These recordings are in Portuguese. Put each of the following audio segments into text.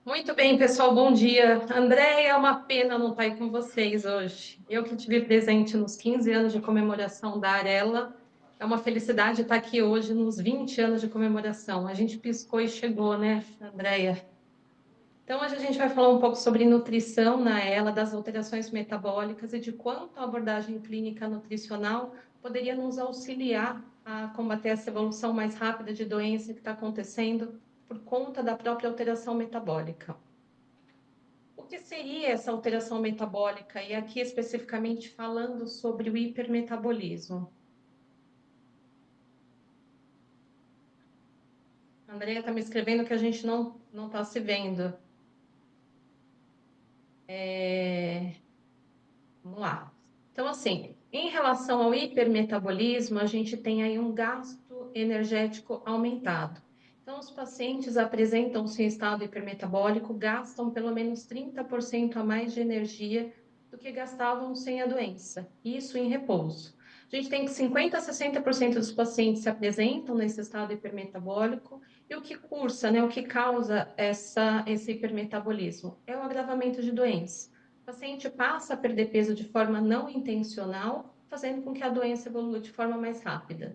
Muito bem, pessoal, bom dia. Andréia, é uma pena não estar aí com vocês hoje. Eu que tive presente nos 15 anos de comemoração da Arela, é uma felicidade estar aqui hoje nos 20 anos de comemoração. A gente piscou e chegou, né, Andréia? Então, hoje a gente vai falar um pouco sobre nutrição na Arela, das alterações metabólicas e de quanto a abordagem clínica nutricional poderia nos auxiliar a combater essa evolução mais rápida de doença que está acontecendo por conta da própria alteração metabólica. O que seria essa alteração metabólica? E aqui especificamente falando sobre o hipermetabolismo. A Andrea está me escrevendo que a gente não está se vendo. Vamos lá. Então, assim, em relação ao hipermetabolismo, a gente tem aí um gasto energético aumentado. Então, os pacientes apresentam-se em estado hipermetabólico, gastam pelo menos 30% a mais de energia do que gastavam sem a doença, isso em repouso. A gente tem que 50% a 60% dos pacientes se apresentam nesse estado hipermetabólico, e o que cursa, né, o que causa esse hipermetabolismo? É o agravamento de doença. O paciente passa a perder peso de forma não intencional, fazendo com que a doença evolua de forma mais rápida.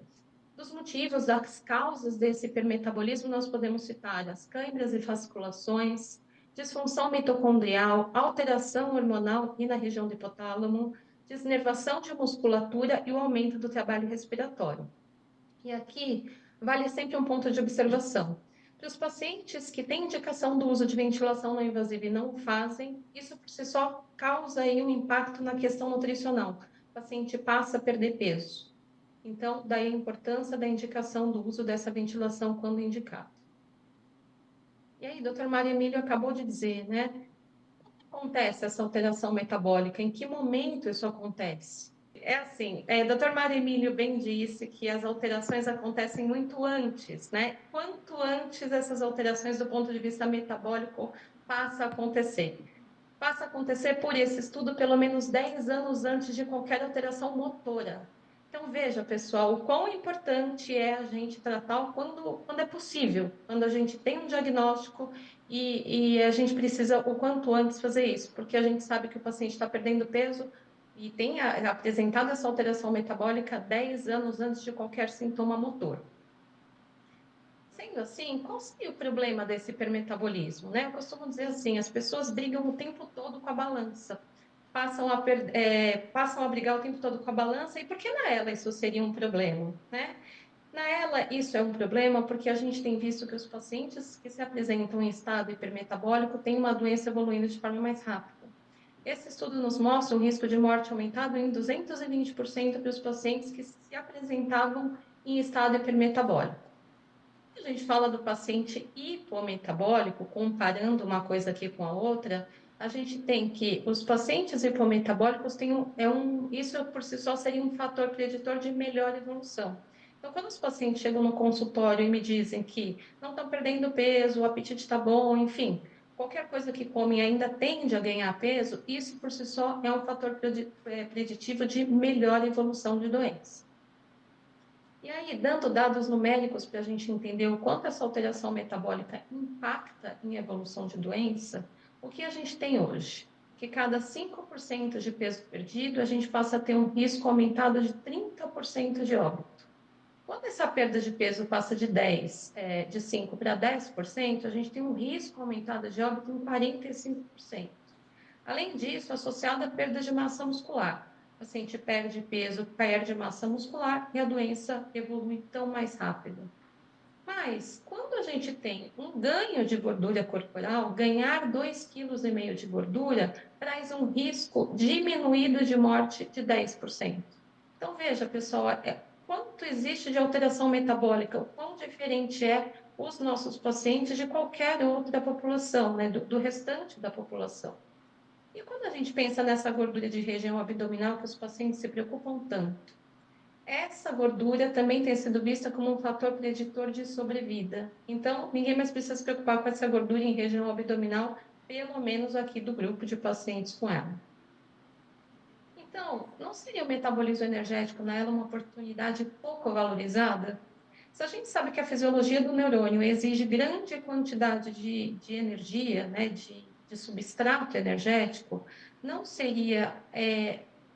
Dos motivos, das causas desse hipermetabolismo, nós podemos citar as câimbras e fasciculações, disfunção mitocondrial, alteração hormonal e na região do hipotálamo, desnervação de musculatura e o aumento do trabalho respiratório. E aqui vale sempre um ponto de observação. Para os pacientes que têm indicação do uso de ventilação não invasiva e não o fazem, isso por si só causa aí um impacto na questão nutricional. O paciente passa a perder peso. Então, daí a importância da indicação do uso dessa ventilação quando indicado. E aí, doutor Mário Emílio acabou de dizer, né? Acontece essa alteração metabólica? Em que momento isso acontece? É assim, Dr. Mário Emílio bem disse que as alterações acontecem muito antes, né? Quanto antes essas alterações do ponto de vista metabólico passa a acontecer? Passa a acontecer por esse estudo pelo menos 10 anos antes de qualquer alteração motora. Então, veja, pessoal, o quão importante é a gente tratar quando é possível, quando a gente tem um diagnóstico e a gente precisa o quanto antes fazer isso, porque a gente sabe que o paciente está perdendo peso e tem apresentado essa alteração metabólica 10 anos antes de qualquer sintoma motor. Sendo assim, qual seria o problema desse hipermetabolismo, né? Eu costumo dizer assim, as pessoas brigam o tempo todo com a balança, passam a brigar o tempo todo com a balança, e por que na ela isso seria um problema, né? Na ela, isso é um problema porque a gente tem visto que os pacientes que se apresentam em estado hipermetabólico têm uma doença evoluindo de forma mais rápida. Esse estudo nos mostra um risco de morte aumentado em 220% para os pacientes que se apresentavam em estado hipermetabólico. Quando a gente fala do paciente hipometabólico, comparando uma coisa aqui com a outra, a gente tem que os pacientes hipometabólicos têm isso por si só seria um fator preditor de melhor evolução. Então, quando os pacientes chegam no consultório e me dizem que não estão perdendo peso, o apetite está bom, enfim, qualquer coisa que comem ainda tende a ganhar peso, isso por si só é um fator preditivo de melhor evolução de doença. E aí, dando dados numéricos para a gente entender o quanto essa alteração metabólica impacta em evolução de doença, o que a gente tem hoje? Que cada 5% de peso perdido, a gente passa a ter um risco aumentado de 30% de óbito. Quando essa perda de peso passa de 5 para 10%, a gente tem um risco aumentado de óbito em 45%. Além disso, associada à perda de massa muscular. O paciente perde peso, perde massa muscular e a doença evolui tão mais rápido. Mas, quando a gente tem um ganho de gordura corporal, ganhar 2,5 kg de gordura traz um risco diminuído de morte de 10%. Então, veja, pessoal, quanto existe de alteração metabólica, o quão diferente é os nossos pacientes de qualquer outra população, né, do restante da população. E quando a gente pensa nessa gordura de região abdominal que os pacientes se preocupam tanto, essa gordura também tem sido vista como um fator preditor de sobrevida. Então, ninguém mais precisa se preocupar com essa gordura em região abdominal, pelo menos aqui do grupo de pacientes com ela. Então, não seria o metabolismo energético nela uma oportunidade pouco valorizada? Se a gente sabe que a fisiologia do neurônio exige grande quantidade de energia, né, de substrato energético, não seria,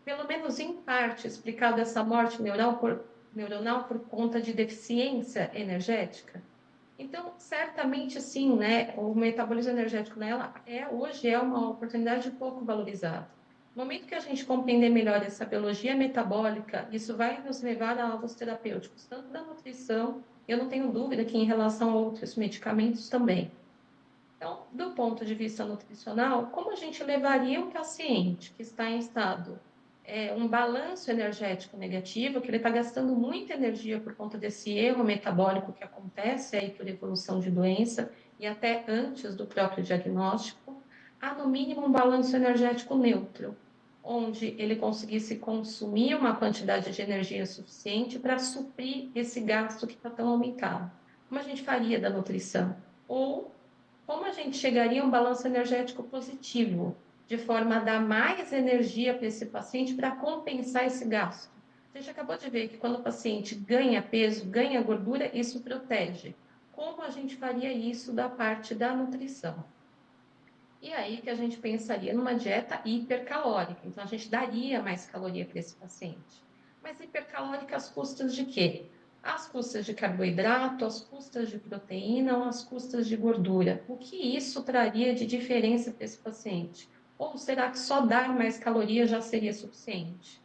pelo menos em parte, explicada essa morte neuronal por conta de deficiência energética? Então, certamente sim, né? O metabolismo energético nela hoje é uma oportunidade pouco valorizada. No momento que a gente compreender melhor essa biologia metabólica, isso vai nos levar a alvos terapêuticos, tanto da nutrição, eu não tenho dúvida que em relação a outros medicamentos também. Então, do ponto de vista nutricional, como a gente levaria um paciente que está em estado, um balanço energético negativo, que ele está gastando muita energia por conta desse erro metabólico que acontece aí por evolução de doença e até antes do próprio diagnóstico, a no mínimo um balanço energético neutro, onde ele conseguisse consumir uma quantidade de energia suficiente para suprir esse gasto que está tão aumentado. Como a gente faria da nutrição? Ou como a gente chegaria a um balanço energético positivo, de forma a dar mais energia para esse paciente para compensar esse gasto? A gente acabou de ver que quando o paciente ganha peso, ganha gordura, isso protege. Como a gente faria isso da parte da nutrição? E aí que a gente pensaria numa dieta hipercalórica. Então, a gente daria mais caloria para esse paciente. Mas hipercalórica às custas de quê? Às custas de carboidrato, às custas de proteína ou às custas de gordura. O que isso traria de diferença para esse paciente? Ou será que só dar mais caloria já seria suficiente?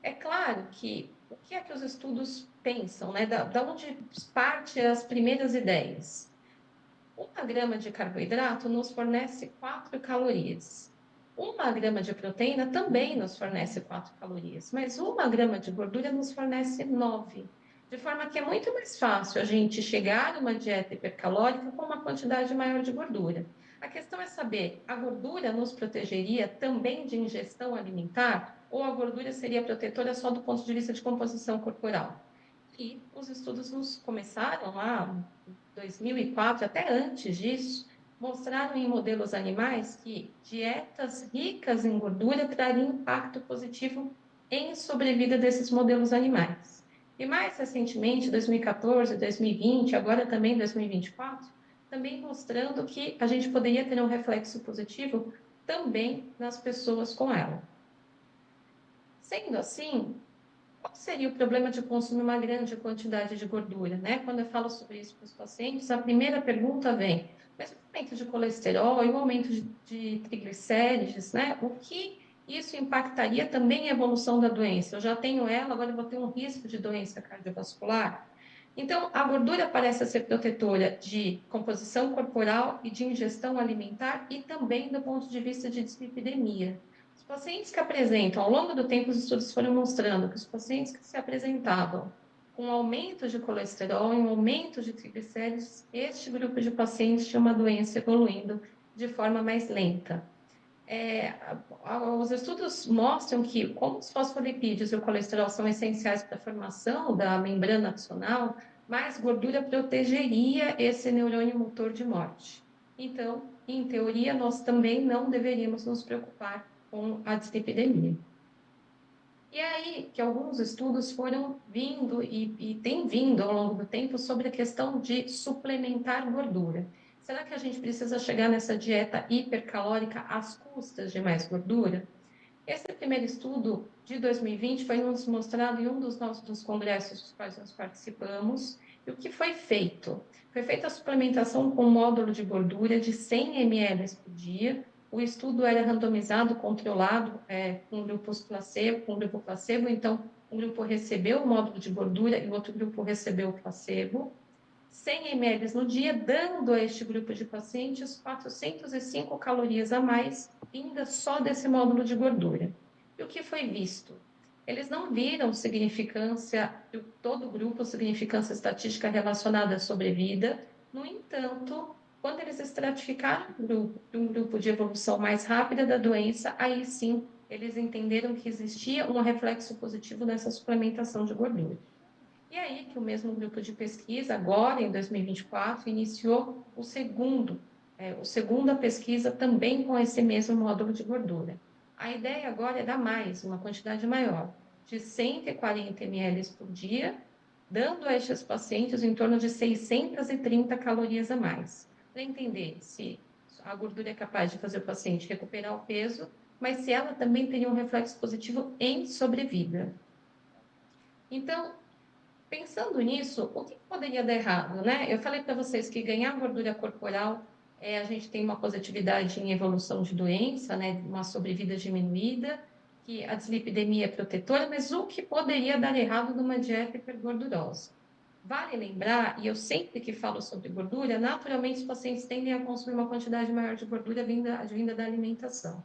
É claro que o que é que os estudos pensam, né? Da onde parte as primeiras ideias? 1 grama de carboidrato nos fornece 4 calorias. 1 grama de proteína também nos fornece 4 calorias, mas 1 grama de gordura nos fornece 9. De forma que é muito mais fácil a gente chegar a uma dieta hipercalórica com uma quantidade maior de gordura. A questão é saber, a gordura nos protegeria também de ingestão alimentar ou a gordura seria protetora só do ponto de vista de composição corporal? E os estudos nos começaram lá em 2004, até antes disso, mostraram em modelos animais que dietas ricas em gordura trariam impacto positivo em sobrevida desses modelos animais. E mais recentemente, 2014, 2020, agora também 2024, também mostrando que a gente poderia ter um reflexo positivo também nas pessoas com ela. Sendo assim, qual seria o problema de consumir uma grande quantidade de gordura, né? Quando eu falo sobre isso para os pacientes, a primeira pergunta vem, mas o aumento de colesterol e o aumento de triglicérides, né? O que isso impactaria também a evolução da doença? Eu já tenho ela, agora eu vou ter um risco de doença cardiovascular? Então, a gordura parece ser protetora de composição corporal e de ingestão alimentar e também do ponto de vista de dislipidemia. Os pacientes que apresentam, ao longo do tempo, os estudos foram mostrando que os pacientes que se apresentavam com aumento de colesterol e um aumento de triglicéridos, este grupo de pacientes tinha uma doença evoluindo de forma mais lenta. Os estudos mostram que, como os fosfolipídios e o colesterol são essenciais para a formação da membrana axonal, mais gordura protegeria esse neurônio motor de morte. Então, em teoria, nós também não deveríamos nos preocupar com a dislipidemia. E aí que alguns estudos foram vindo e têm vindo ao longo do tempo sobre a questão de suplementar gordura. Será que a gente precisa chegar nessa dieta hipercalórica às custas de mais gordura? Esse primeiro estudo de 2020 foi nos mostrado em um dos nossos congressos dos quais nós participamos. E o que foi feito? Foi feita a suplementação com um módulo de gordura de 100 ml por dia. O estudo era randomizado, controlado, com grupos placebo, com grupo placebo. Então, um grupo recebeu o módulo de gordura e o outro grupo recebeu o placebo. 100 ml no dia, dando a este grupo de pacientes 405 calorias a mais, vinda só desse módulo de gordura. E o que foi visto? Eles não viram significância, todo o grupo, significância estatística relacionada à sobrevida. No entanto, quando eles estratificaram um grupo de evolução mais rápida da doença, aí sim eles entenderam que existia um reflexo positivo nessa suplementação de gordura. E aí que o mesmo grupo de pesquisa, agora em 2024, iniciou a segunda pesquisa também com esse mesmo módulo de gordura. A ideia agora é dar mais, uma quantidade maior, de 140 ml por dia, dando a estes pacientes em torno de 630 calorias a mais, para entender se a gordura é capaz de fazer o paciente recuperar o peso, mas se ela também teria um reflexo positivo em sobrevida. Então, pensando nisso, o que poderia dar errado, né? Eu falei para vocês que ganhar gordura corporal, a gente tem uma positividade em evolução de doença, né? Uma sobrevida diminuída, que a dislipidemia é protetora, mas o que poderia dar errado numa dieta hipergordurosa? Vale lembrar, e eu sempre que falo sobre gordura, naturalmente os pacientes tendem a consumir uma quantidade maior de gordura vinda da alimentação.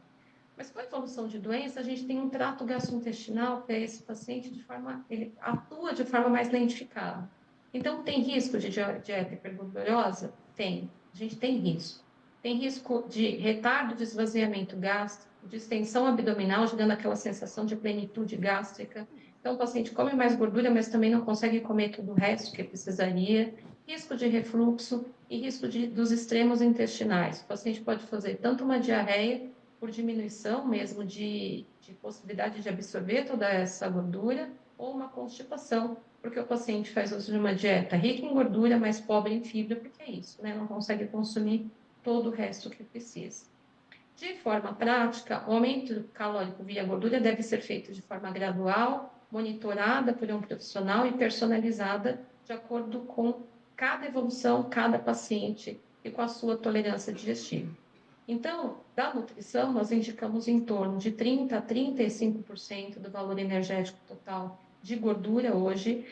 Mas com a evolução de doença, a gente tem um trato gastrointestinal para esse paciente ele atua de forma mais lentificada. Então, tem risco de dieta hipergordurosa? Tem. A gente tem risco. Tem risco de retardo de esvaziamento gástrico, de extensão abdominal, gerando aquela sensação de plenitude gástrica. Então, o paciente come mais gordura, mas também não consegue comer todo o resto que precisaria. Risco de refluxo e risco dos extremos intestinais. O paciente pode fazer tanto uma diarreia por diminuição mesmo de possibilidade de absorver toda essa gordura, ou uma constipação, porque o paciente faz uso de uma dieta rica em gordura, mas pobre em fibra, porque é isso, né? Não consegue consumir todo o resto que precisa. De forma prática, o aumento calórico via gordura deve ser feito de forma gradual, monitorada por um profissional e personalizada de acordo com cada evolução, cada paciente e com a sua tolerância digestiva. Então, da nutrição, nós indicamos em torno de 30% a 35% do valor energético total de gordura hoje.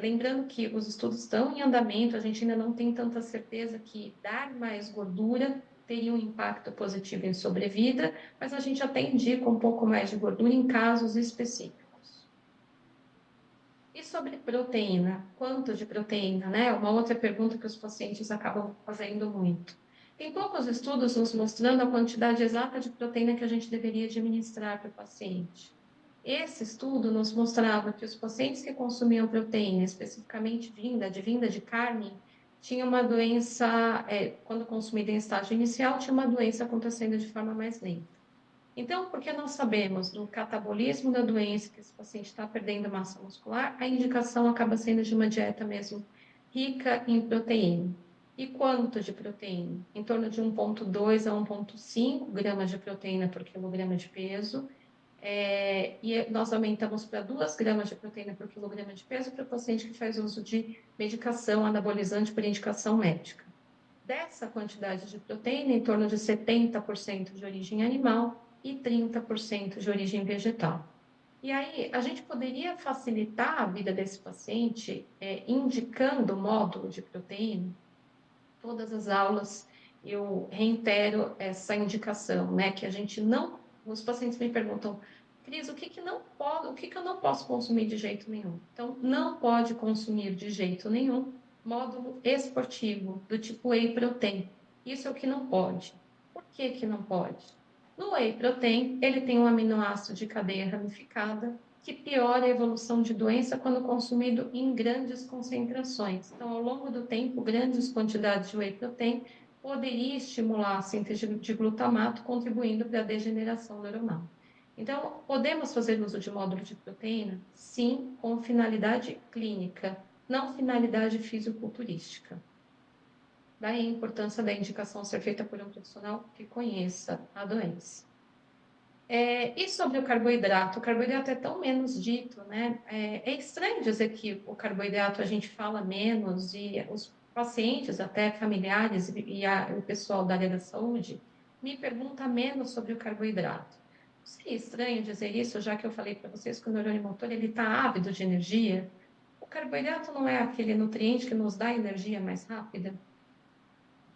Lembrando que os estudos estão em andamento, a gente ainda não tem tanta certeza que dar mais gordura teria um impacto positivo em sobrevida, mas a gente até indica um pouco mais de gordura em casos específicos. E sobre proteína? Quanto de proteína, né? Uma outra pergunta que os pacientes acabam fazendo muito. Tem poucos estudos nos mostrando a quantidade exata de proteína que a gente deveria administrar para o paciente. Esse estudo nos mostrava que os pacientes que consumiam proteína, especificamente vinda de carne, tinham uma doença, quando consumida em estágio inicial, tinha uma doença acontecendo de forma mais lenta. Então, porque nós sabemos do catabolismo da doença, que esse paciente está perdendo massa muscular, a indicação acaba sendo de uma dieta mesmo rica em proteína. E quanto de proteína? Em torno de 1,2 a 1,5 gramas de proteína por quilograma de peso. E nós aumentamos para 2 gramas de proteína por quilograma de peso para o paciente que faz uso de medicação anabolizante por indicação médica. Dessa quantidade de proteína, em torno de 70% de origem animal e 30% de origem vegetal. E aí, a gente poderia facilitar a vida desse paciente indicando o módulo de proteína? Todas as aulas eu reitero essa indicação, né? Que a gente não. Os pacientes me perguntam, Cris, o que que não pode, o que que eu não posso consumir de jeito nenhum? Então, não pode consumir de jeito nenhum módulo esportivo do tipo whey protein. Isso é o que não pode. Por que que não pode? No whey protein, ele tem um aminoácido de cadeia ramificada que piora a evolução de doença quando consumido em grandes concentrações. Então, ao longo do tempo, grandes quantidades de whey protein poderia estimular a síntese de glutamato, contribuindo para a degeneração neuronal. Então, podemos fazer uso de módulo de proteína? Sim, com finalidade clínica, não finalidade fisiculturística. Daí a importância da indicação ser feita por um profissional que conheça a doença. E sobre o carboidrato? O carboidrato é tão menos dito, né? É estranho dizer que o carboidrato a gente fala menos e os pacientes, até familiares o pessoal da área da saúde, me pergunta menos sobre o carboidrato. Seria estranho dizer isso, já que eu falei para vocês que o neurônio motor ele está ávido de energia? O carboidrato não é aquele nutriente que nos dá energia mais rápida?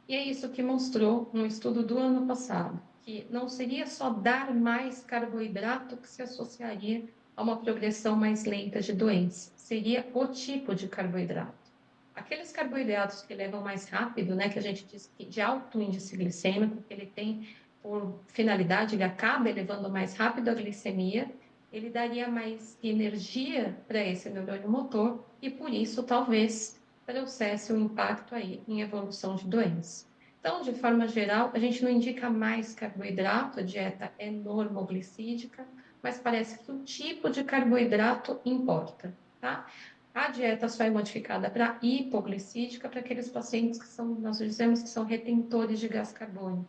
E é isso que mostrou um estudo do ano passado, que não seria só dar mais carboidrato que se associaria a uma progressão mais lenta de doença, seria o tipo de carboidrato. Aqueles carboidratos que levam mais rápido, né, que a gente diz que de alto índice glicêmico, que ele tem por finalidade, ele acaba elevando mais rápido a glicemia, ele daria mais energia para esse neurônio motor e por isso talvez trouxesse um impacto aí em evolução de doença. Então, de forma geral, a gente não indica mais carboidrato, a dieta é normoglicídica, mas parece que o tipo de carboidrato importa, tá? A dieta só é modificada para hipoglicídica para aqueles pacientes que são, nós dizemos que são retentores de gás carbônico.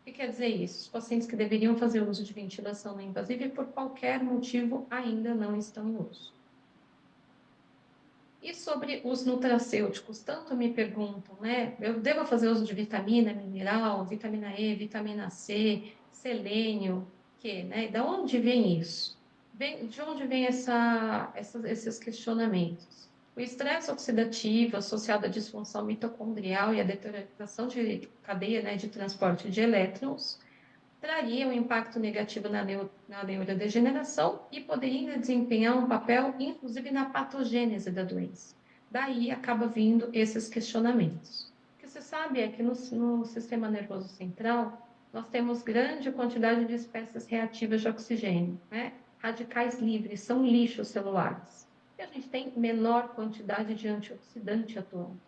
O que quer dizer isso? Os pacientes que deveriam fazer uso de ventilação não invasiva e por qualquer motivo ainda não estão em uso. E sobre os nutracêuticos, tanto me perguntam, né? Eu devo fazer uso de vitamina, mineral, vitamina E, vitamina C, selênio, que, né? Da onde vem isso? De onde vem esses questionamentos? O estresse oxidativo associado à disfunção mitocondrial e à deterioração de cadeia, né, de transporte de elétrons traria um impacto negativo na neurodegeneração e poderia desempenhar um papel, inclusive, na patogênese da doença. Daí acaba vindo esses questionamentos. O que se sabe é que no sistema nervoso central, nós temos grande quantidade de espécies reativas de oxigênio, né? Radicais livres, são lixos celulares. E a gente tem menor quantidade de antioxidante atuando.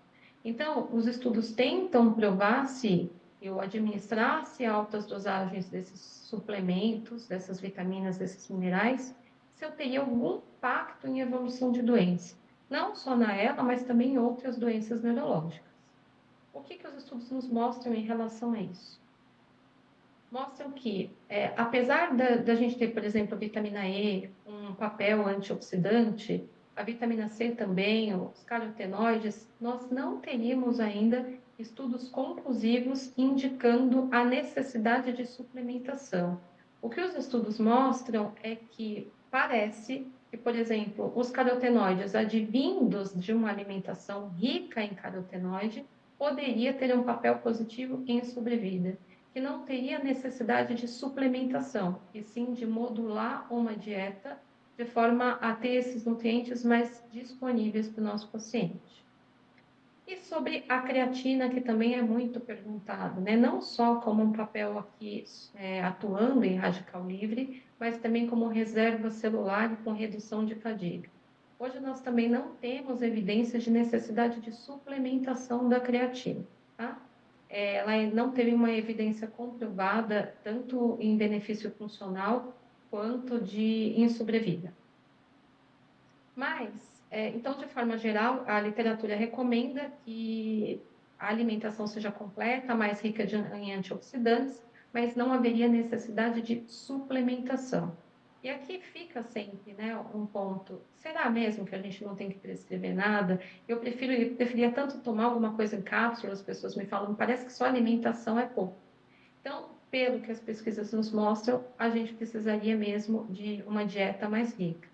Então, os estudos tentam provar se eu administrasse altas dosagens desses suplementos, dessas vitaminas, desses minerais, se eu teria algum impacto em evolução de doença, não só na ela, mas também em outras doenças neurológicas. O que os estudos nos mostram em relação a isso? Mostram que, apesar da gente ter, por exemplo, a vitamina E, um papel antioxidante, a vitamina C também, os carotenoides, nós não teríamos ainda estudos conclusivos indicando a necessidade de suplementação. O que os estudos mostram é que parece que, por exemplo, os carotenoides advindos de uma alimentação rica em carotenoide poderia ter um papel positivo em sobrevida, que não teria necessidade de suplementação, e sim de modular uma dieta de forma a ter esses nutrientes mais disponíveis para o nosso paciente. E sobre a creatina, que também é muito perguntado, né? Não só como um papel aqui atuando em radical livre, mas também como reserva celular e com redução de fadiga. Hoje nós também não temos evidências de necessidade de suplementação da creatina, tá? Ela não teve uma evidência comprovada tanto em benefício funcional quanto em sobrevida. Mas, então, de forma geral, a literatura recomenda que a alimentação seja completa, mais rica em antioxidantes, mas não haveria necessidade de suplementação. E aqui fica sempre, né, um ponto. Será mesmo que a gente não tem que prescrever nada? Eu preferia tanto tomar alguma coisa em cápsula, as pessoas me falam, parece que só alimentação é pouco. Então, pelo que as pesquisas nos mostram, a gente precisaria mesmo de uma dieta mais rica.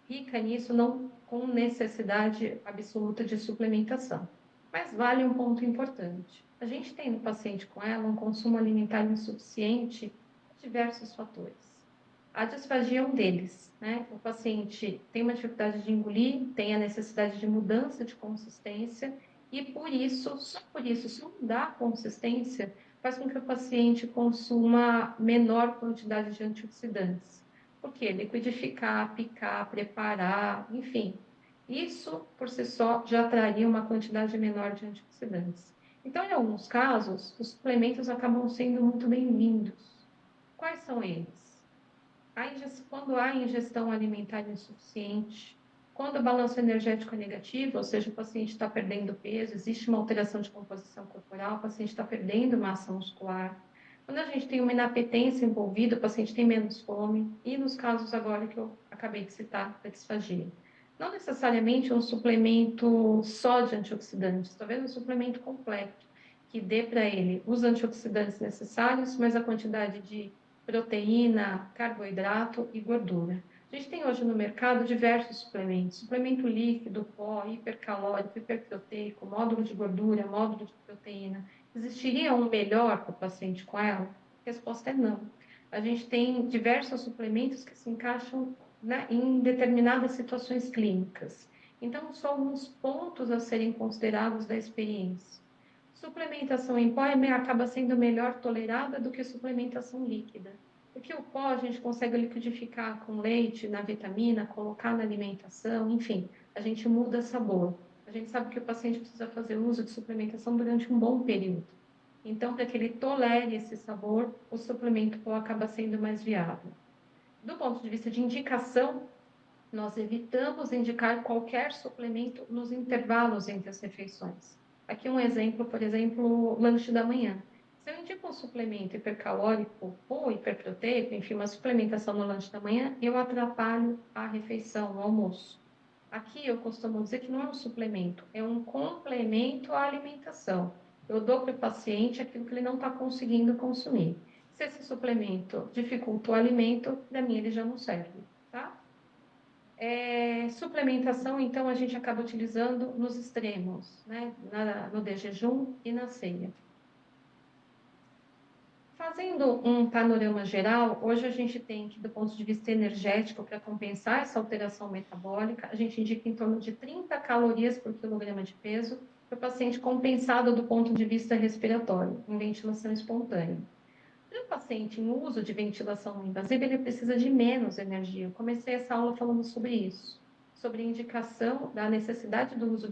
Rica nisso, não com necessidade absoluta de suplementação. Mas vale um ponto importante. A gente tem no paciente com ela um consumo alimentar insuficiente por diversos fatores. A disfagia é um deles, né? O paciente tem uma dificuldade de engolir, tem a necessidade de mudança de consistência e por isso, só por isso, se mudar a consistência, faz com que o paciente consuma menor quantidade de antioxidantes. Por quê? Liquidificar, picar, preparar, enfim. Isso, por si só, já traria uma quantidade menor de antioxidantes. Então, em alguns casos, os suplementos acabam sendo muito bem-vindos. Quais são eles? Quando há ingestão alimentar insuficiente, quando o balanço energético é negativo, ou seja, o paciente está perdendo peso, existe uma alteração de composição corporal, o paciente está perdendo massa muscular. Quando a gente tem uma inapetência envolvida, o paciente tem menos fome, e nos casos agora que eu acabei de citar, da disfagia. Não necessariamente um suplemento só de antioxidantes, talvez um suplemento completo, que dê para ele os antioxidantes necessários, mas a quantidade de proteína, carboidrato e gordura. A gente tem hoje no mercado diversos suplementos, suplemento líquido, pó, hipercalórico, hiperproteico, módulo de gordura, módulo de proteína. Existiria um melhor para o paciente com ela? A resposta é não. A gente tem diversos suplementos que se encaixam, né, em determinadas situações clínicas. Então, são alguns pontos a serem considerados da experiência. Suplementação em pó acaba sendo melhor tolerada do que suplementação líquida. Porque o pó a gente consegue liquidificar com leite, na vitamina, colocar na alimentação, enfim, a gente muda sabor. A gente sabe que o paciente precisa fazer uso de suplementação durante um bom período. Então, para que ele tolere esse sabor, o suplemento pó acaba sendo mais viável. Do ponto de vista de indicação, Nós evitamos indicar qualquer suplemento nos intervalos entre as refeições. Aqui um exemplo, por exemplo, lanche da manhã. Se eu indico um suplemento hipercalórico ou hiperproteico, enfim, uma suplementação no lanche da manhã, eu atrapalho a refeição, o almoço. Aqui eu costumo dizer que não é um suplemento, é um complemento à alimentação. Eu dou para o paciente aquilo que ele não está conseguindo consumir. Se esse suplemento dificulta o alimento, para mim ele já não serve, tá? Suplementação, então, a gente acaba utilizando nos extremos, né? No de jejum e na ceia. Fazendo um panorama geral, hoje a gente tem que, do ponto de vista energético, para compensar essa alteração metabólica, a gente indica em torno de 30 calorias por quilograma de peso para o paciente compensado do ponto de vista respiratório, em ventilação espontânea. Para o paciente em uso de ventilação não invasiva, ele precisa de menos energia. Eu comecei essa aula falando sobre isso, sobre indicação da necessidade do uso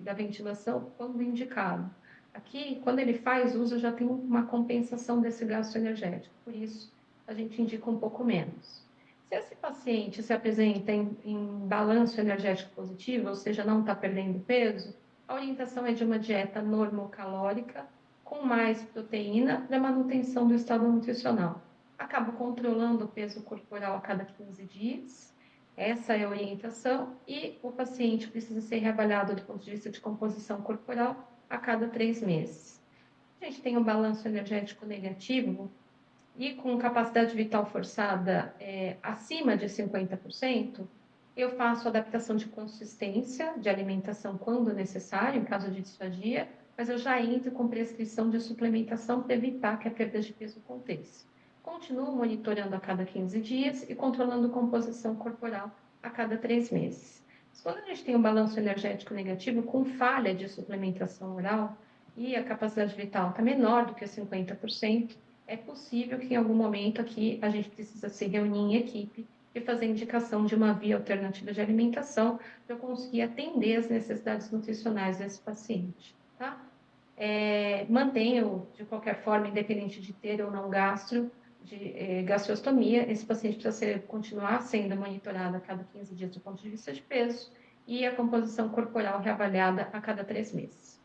da ventilação quando indicado. Aqui, quando ele faz uso, já tem uma compensação desse gasto energético, por isso a gente indica um pouco menos. Se esse paciente se apresenta em balanço energético positivo, ou seja, não está perdendo peso, a orientação é de uma dieta normocalórica, com mais proteína para manutenção do estado nutricional. Acabo controlando o peso corporal a cada 15 dias, essa é a orientação, e o paciente precisa ser reavaliado do ponto de vista de composição corporal a cada 3 meses. A gente tem um balanço energético negativo e com capacidade vital forçada acima de 50%, eu faço adaptação de consistência de alimentação quando necessário, em caso de disfagia, mas eu já entro com prescrição de suplementação para evitar que a perda de peso aconteça. Continuo monitorando a cada 15 dias e controlando composição corporal a cada 3 meses. Mas quando a gente tem um balanço energético negativo com falha de suplementação oral e a capacidade vital está menor do que 50%, é possível que em algum momento aqui a gente precisa se reunir em equipe e fazer indicação de uma via alternativa de alimentação para eu conseguir atender as necessidades nutricionais desse paciente, tá? Mantenho, de qualquer forma, independente de ter ou não gastrostomia, esse paciente precisa continuar sendo monitorado a cada 15 dias do ponto de vista de peso e a composição corporal reavaliada a cada 3 meses.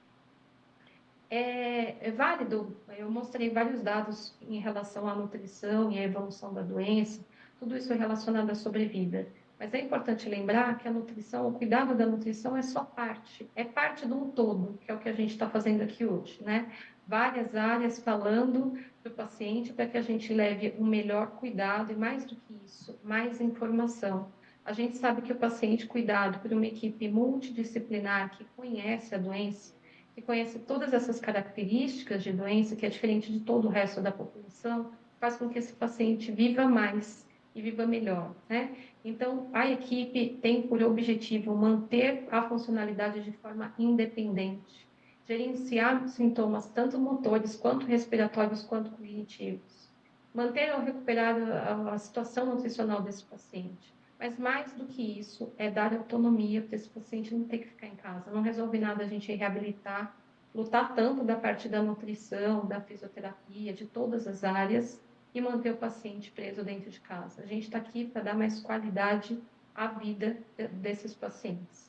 É válido, eu mostrei vários dados em relação à nutrição e à evolução da doença, tudo isso é relacionado à sobrevida. Mas é importante lembrar que a nutrição, o cuidado da nutrição é só parte, é parte de um todo, que é o que a gente está fazendo aqui hoje, né? Várias áreas falando para o paciente para que a gente leve um melhor cuidado e, mais do que isso, mais informação. A gente sabe que o paciente cuidado por uma equipe multidisciplinar que conhece a doença, que conhece todas essas características de doença, que é diferente de todo o resto da população, faz com que esse paciente viva mais e viva melhor, né? Então, a equipe tem por objetivo manter a funcionalidade de forma independente, gerenciar sintomas tanto motores, quanto respiratórios, quanto cognitivos, manter ou recuperar a situação nutricional desse paciente. Mas mais do que isso, é dar autonomia para esse paciente não ter que ficar em casa. Não resolve nada a gente reabilitar, lutar tanto da parte da nutrição, da fisioterapia, de todas as áreas, e manter o paciente preso dentro de casa. A gente está aqui para dar mais qualidade à vida desses pacientes.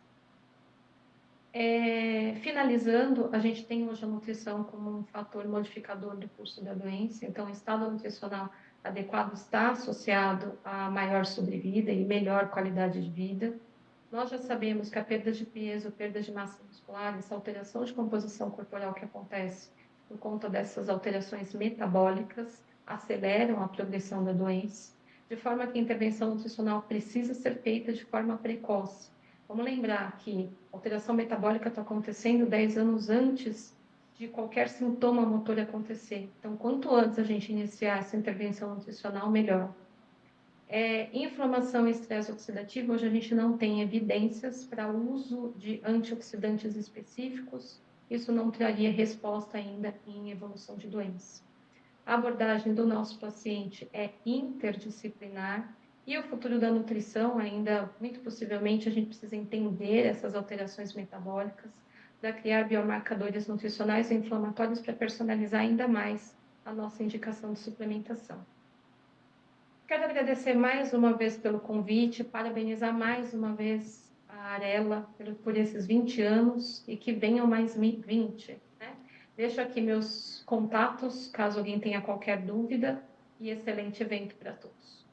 Finalizando, a gente tem hoje a nutrição como um fator modificador do curso da doença, então o estado nutricional adequado está associado a maior sobrevida e melhor qualidade de vida. Nós já sabemos que a perda de peso, perda de massa muscular, essa alteração de composição corporal que acontece por conta dessas alterações metabólicas, aceleram a progressão da doença, de forma que a intervenção nutricional precisa ser feita de forma precoce. Vamos lembrar que a alteração metabólica está acontecendo 10 anos antes de qualquer sintoma motor acontecer. Então, quanto antes a gente iniciar essa intervenção nutricional, melhor. Inflamação e estresse oxidativo, hoje a gente não tem evidências para o uso de antioxidantes específicos, isso não traria resposta ainda em evolução de doença. A abordagem do nosso paciente é interdisciplinar e o futuro da nutrição, ainda muito possivelmente, a gente precisa entender essas alterações metabólicas para criar biomarcadores nutricionais e inflamatórios para personalizar ainda mais a nossa indicação de suplementação. Quero agradecer mais uma vez pelo convite, parabenizar mais uma vez a Arela por esses 20 anos e que venham mais 20, né? Deixo aqui meus contatos, caso alguém tenha qualquer dúvida, e excelente evento para todos.